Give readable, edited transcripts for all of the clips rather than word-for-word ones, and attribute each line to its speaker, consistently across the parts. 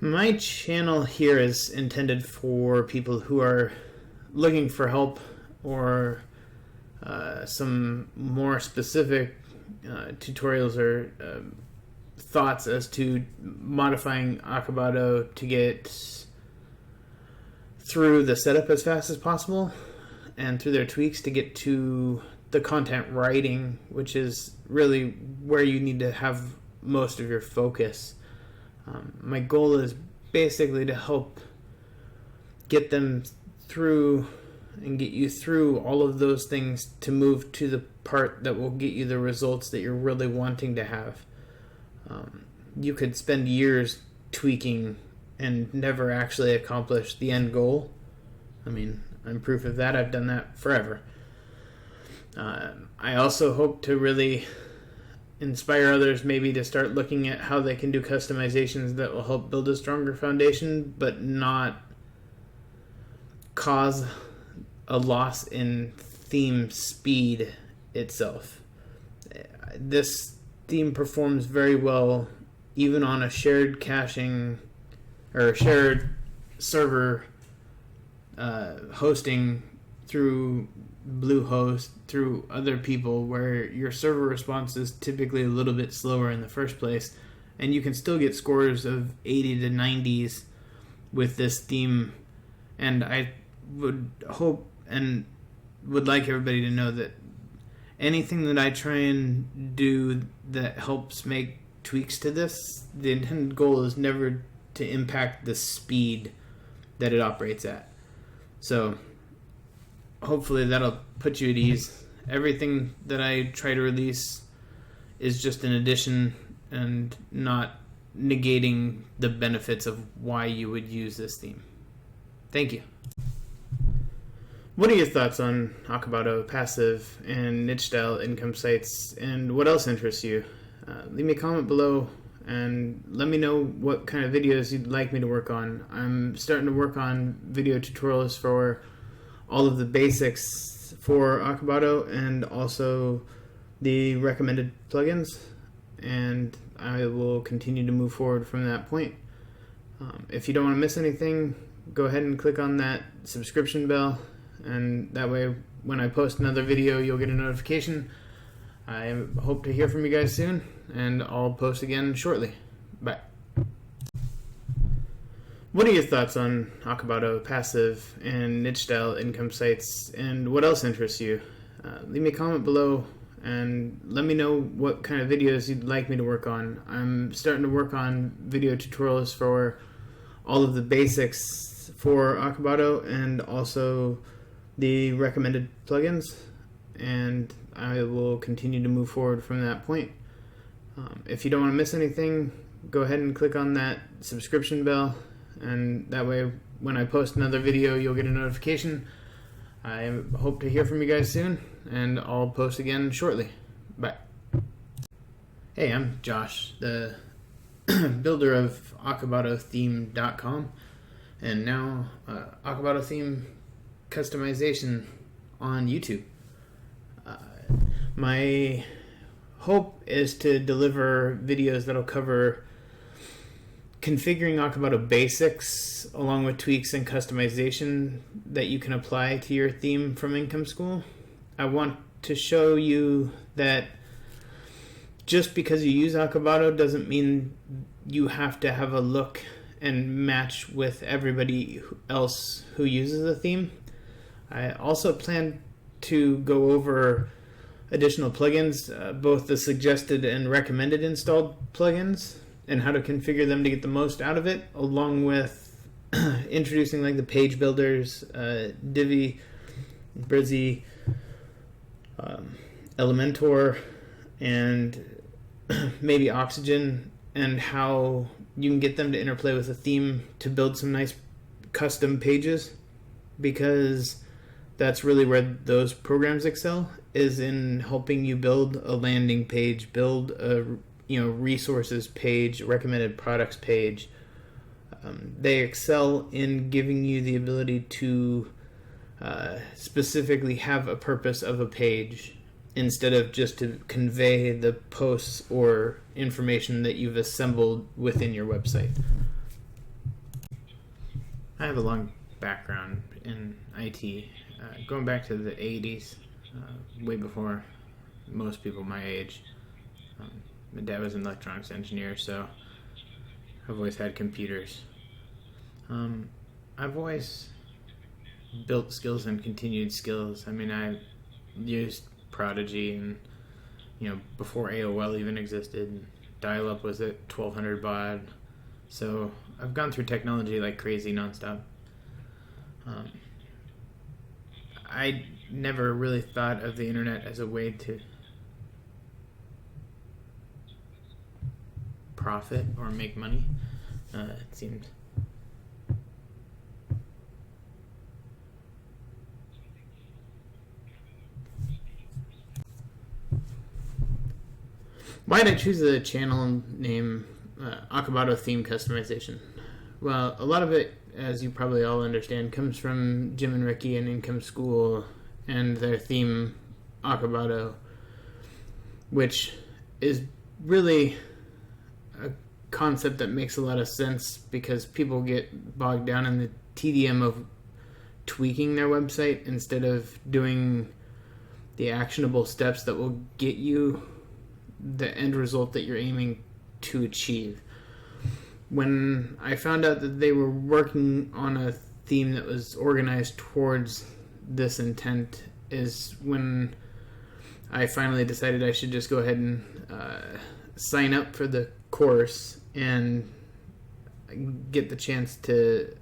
Speaker 1: My channel here is intended for people who are looking for help or some more specific tutorials or thoughts as to modifying Acabado to get through the setup as fast as possible and through their tweaks to get to the content writing, which is really where you need to have most of your focus. My goal is basically to help get them through and get you through all of those things to move to the part that will get you the results that you're really wanting to have. You could spend years tweaking and never actually accomplish the end goal. I mean, I'm proof of that. I've done that forever. I also hope to really inspire others maybe to start looking at how they can do customizations that will help build a stronger foundation, but not cause a loss in theme speed itself. This theme performs very well even on a shared caching or shared server hosting through Bluehost, through other people, where your server response is typically a little bit slower in the first place, and you can still get scores of 80 to 90s with this theme. And I would hope and would like everybody to know that anything that I try and do that helps make tweaks to this, the intended goal is never to impact the speed that it operates at. So hopefully that'll put you at ease. Everything that I try to release is just an addition and not negating the benefits of why you would use this theme. Thank you. What are your thoughts on Acabado, passive, and niche style income sites, and what else interests you? Leave me a comment below and let me know what kind of videos you'd like me to work on. I'm starting to work on video tutorials for all of the basics for Acabado and also the recommended plugins, and I will continue to move forward from that point. If you don't want to miss anything, go ahead and click on that subscription bell, and that way when I post another video you'll get a notification. I hope to hear from you guys soon, and I'll post again shortly. Bye. What are your thoughts on Acabado, passive, and niche style income sites, and what else interests you? Leave me a comment below and let me know what kind of videos you'd like me to work on. I'm starting to work on video tutorials for all of the basics for Acabado and also the recommended plugins, and I will continue to move forward from that point. If you don't want to miss anything, go ahead and click on that subscription bell, and that way when I post another video you'll get a notification. I hope to hear from you guys soon, and I'll post again shortly. Bye. Hey, I'm Josh, the builder of AcabadoTheme.com, and now Acabado Theme customization on YouTube. My hope is to deliver videos that'll cover configuring Acabado basics along with tweaks and customization that you can apply to your theme from Income School. I want to show you that just because you use Acabado doesn't mean you have to have a look and match with everybody else who uses the theme. I also plan to go over additional plugins, both the suggested and recommended installed plugins, and how to configure them to get the most out of it, along with introducing like the page builders, Divi, Brizzy, Elementor, and maybe Oxygen, and how you can get them to interplay with a theme to build some nice custom pages, because that's really where those programs excel, is in helping you build a landing page, build a resources page, recommended products page. They excel in giving you the ability to specifically have a purpose of a page instead of just to convey the posts or information that you've assembled within your website. I have a long background in IT, going back to the 80s, way before most people my age. My dad was an electronics engineer, so I've always had computers. I've always built skills and continued skills. I mean, I used Prodigy, and before AOL even existed, dial-up was at 1200 baud. So I've gone through technology like crazy nonstop. I never really thought of the internet as a way to profit or make money. It seemed why did I choose the channel name Acabado Theme Customization? Well, a lot of it, as you probably all understand, comes from Jim and Ricky and Income School and their theme Acabado, which is really a concept that makes a lot of sense because people get bogged down in the tedium of tweaking their website instead of doing the actionable steps that will get you the end result that you're aiming to achieve. When I found out that they were working on a theme that was organized towards this intent is when I finally decided I should just go ahead and sign up for the course and get the chance to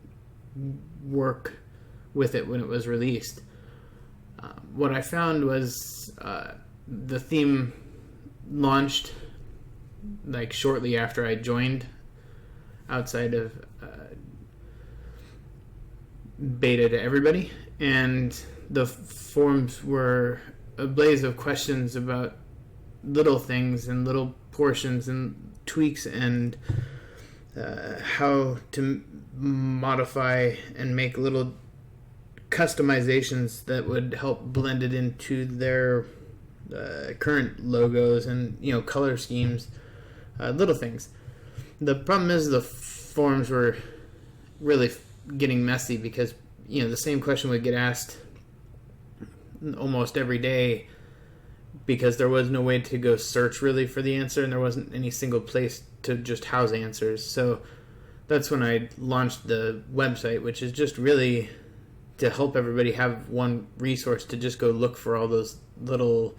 Speaker 1: work with it when it was released. What I found was the theme launched like shortly after I joined, outside of beta to everybody, and the forums were a blaze of questions about little things and little portions and tweaks and how to modify and make little customizations that would help blend it into their current logos and color schemes, little things. The problem is the forums were really getting messy because the same question would get asked almost every day because there was no way to go search really for the answer, and there wasn't any single place to just house answers. So that's when I launched the website, which is just really to help everybody have one resource to just go look for all those little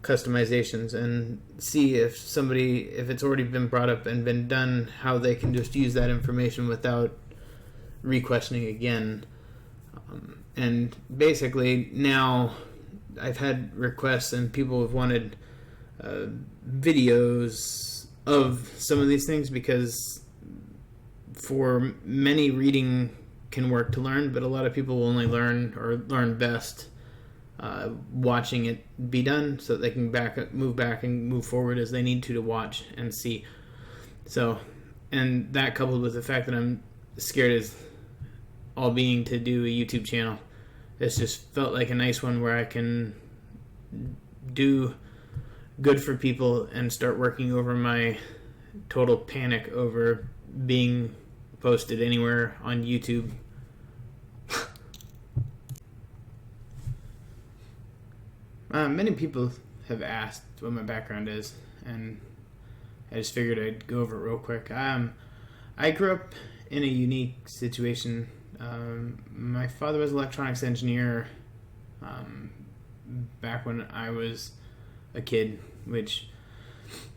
Speaker 1: customizations and see if it's already been brought up and been done, how they can just use that information without re-questioning again. And basically now I've had requests and people have wanted videos of some of these things because for many, reading can work to learn, but a lot of people will only learn best watching it be done, so that they can move back and move forward as they need to watch and see. So, and that coupled with the fact that I'm scared as all being to do a YouTube channel, it's just felt like a nice one where I can do good for people and start working over my total panic over being posted anywhere on YouTube. Many people have asked what my background is, and I just figured I'd go over it real quick. I grew up in a unique situation. My father was an electronics engineer back when I was a kid, which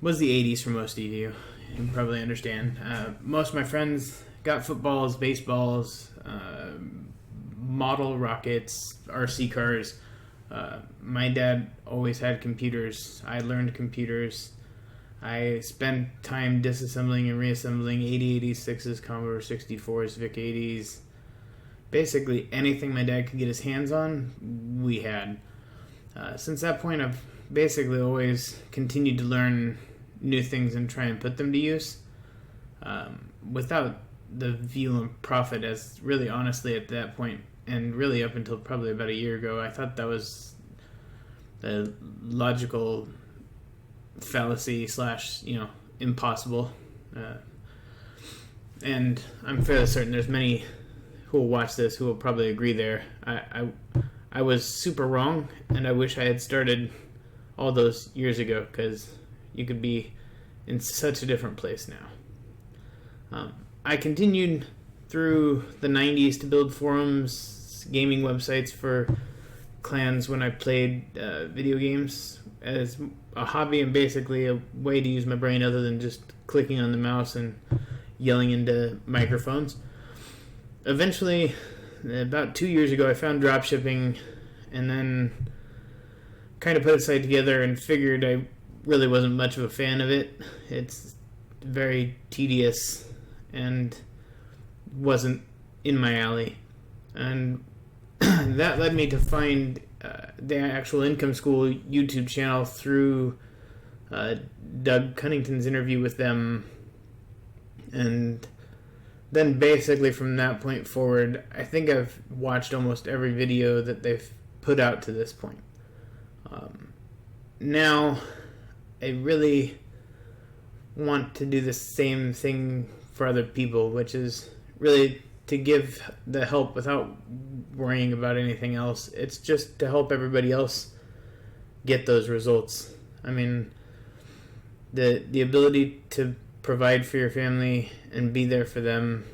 Speaker 1: was the 80s for most of you. You can probably understand. Most of my friends got footballs, baseballs, model rockets, RC cars. My dad always had computers. I learned computers. I spent time disassembling and reassembling 8086s, Commodore 64s, VIC 80s. Basically anything my dad could get his hands on, we had. Since that point, I've basically always continued to learn new things and try and put them to use without the view of profit, as really honestly at that point, and really up until probably about a year ago, I thought that was the logical fallacy / impossible. And I'm fairly certain there's many who will watch this who will probably agree there. I was super wrong, and I wish I had started all those years ago, because you could be in such a different place now. I continued through the 90s to build forums, gaming websites for clans when I played video games as a hobby and basically a way to use my brain other than just clicking on the mouse and yelling into microphones. Eventually, about 2 years ago, I found dropshipping and then kind of put a site together and figured I really wasn't much of a fan of it. It's very tedious and wasn't in my alley. And that led me to find the Actual Income School YouTube channel through Doug Cunnington's interview with them. And then basically from that point forward, I think I've watched almost every video that they've put out to this point. Now, I really want to do the same thing for other people, which is really to give the help without worrying about anything else. It's just to help everybody else get those results. I mean, the ability to provide for your family and be there for them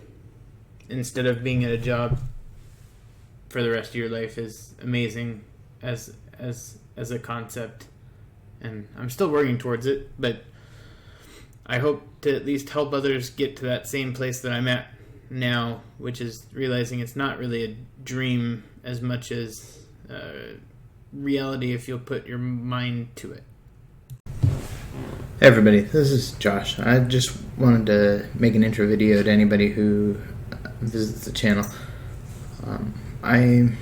Speaker 1: instead of being at a job for the rest of your life is amazing as a concept, and I'm still working towards it, but I hope to at least help others get to that same place that I'm at now, which is realizing it's not really a dream as much as reality if you'll put your mind to it. Hey everybody, this is Josh. I just wanted to make an intro video to anybody who visits the channel. I'm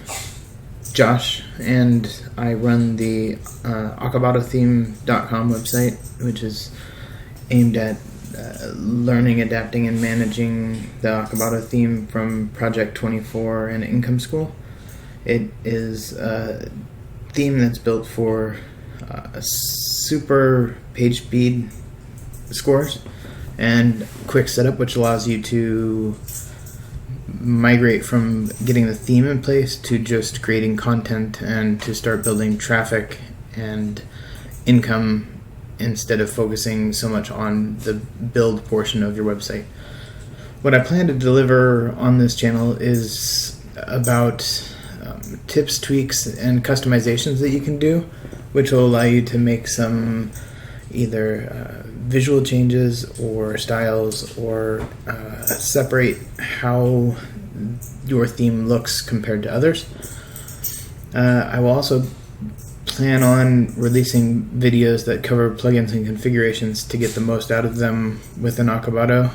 Speaker 1: Josh, and I run the AcabadoTheme.com website, which is aimed at learning, adapting, and managing the Acabado theme from Project 24 and Income School. It is a theme that's built for super page speed scores and quick setup, which allows you to migrate from getting the theme in place to just creating content and to start building traffic and income instead of focusing so much on the build portion of your website. What I plan to deliver on this channel is about tips, tweaks, and customizations that you can do, which will allow you to make some either visual changes or styles or separate how your theme looks compared to others. I will also plan on releasing videos that cover plugins and configurations to get the most out of them within Acabado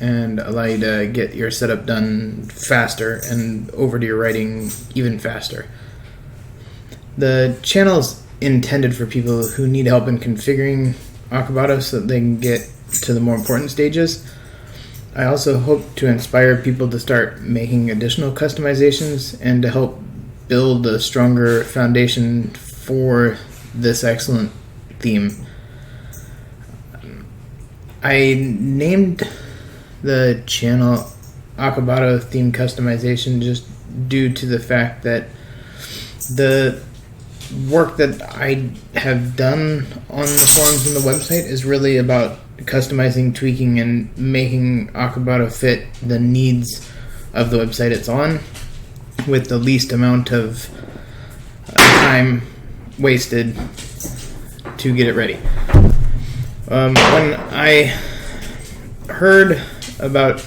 Speaker 1: and allow you to get your setup done faster and over to your writing even faster. The channel's intended for people who need help in configuring Acabado so that they can get to the more important stages. I also hope to inspire people to start making additional customizations and to help build a stronger foundation for this excellent theme. I named the channel Acabado Theme Customization just due to the fact that the work that I have done on the forums and the website is really about customizing, tweaking, and making Acabado fit the needs of the website it's on with the least amount of time wasted to get it ready. When I heard about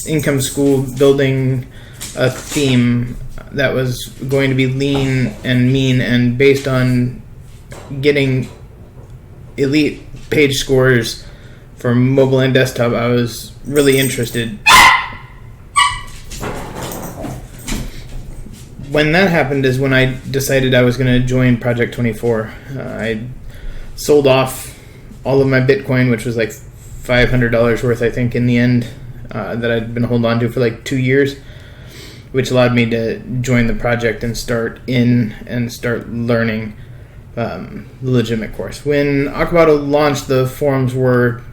Speaker 1: Income School building a theme that was going to be lean and mean and based on getting elite page scores for mobile and desktop, I was really interested. When that happened is when I decided I was going to join Project 24. I sold off all of my Bitcoin, which was like $500 worth, I think, in the end, that I'd been holding on to for like 2 years, which allowed me to join the project and start learning the legitimate course. When Acabado launched, the forums were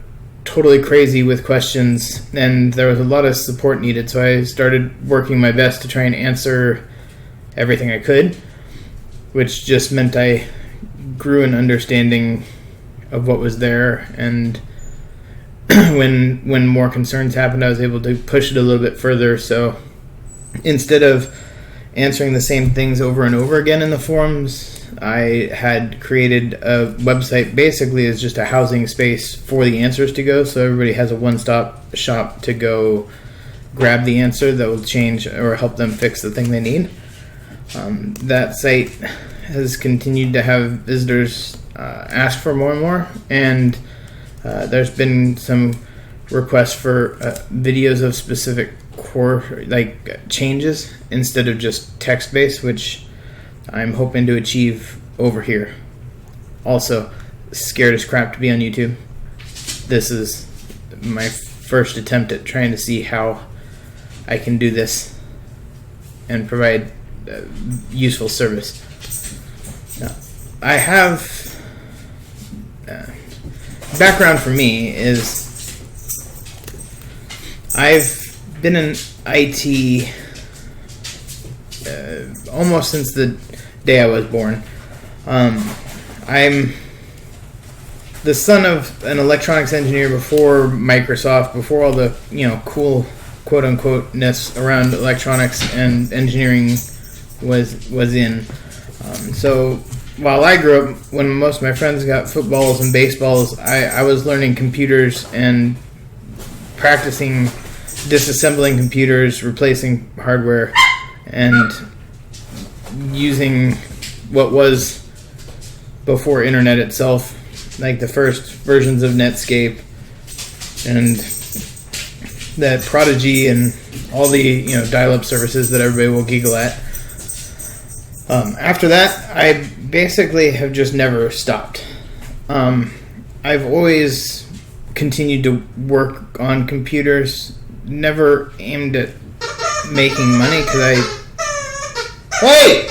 Speaker 1: totally crazy with questions, and there was a lot of support needed, so I started working my best to try and answer everything I could, which just meant I grew an understanding of what was there, and when more concerns happened, I was able to push it a little bit further. So instead of answering the same things over and over again in the forums, I had created a website basically as just a housing space for the answers to go, so everybody has a one-stop shop to go grab the answer that will change or help them fix the thing they need. That site has continued to have visitors ask for more and more, and there's been some requests for videos of specific core changes instead of just text-based, which I'm hoping to achieve over here. Also, scared as crap to be on YouTube. This is my first attempt at trying to see how I can do this and provide useful service. Now, I have background for me is I've been in IT almost since the day I was born. I'm the son of an electronics engineer before Microsoft, before all the cool quote unquote ness around electronics and engineering was in. So while I grew up, when most of my friends got footballs and baseballs, I was learning computers and practicing disassembling computers, replacing hardware, and using what was before internet itself, like the first versions of Netscape and the Prodigy and all the dial-up services that everybody will giggle at. After that, I basically have just never stopped. I've always continued to work on computers, never aimed at making money because Hey!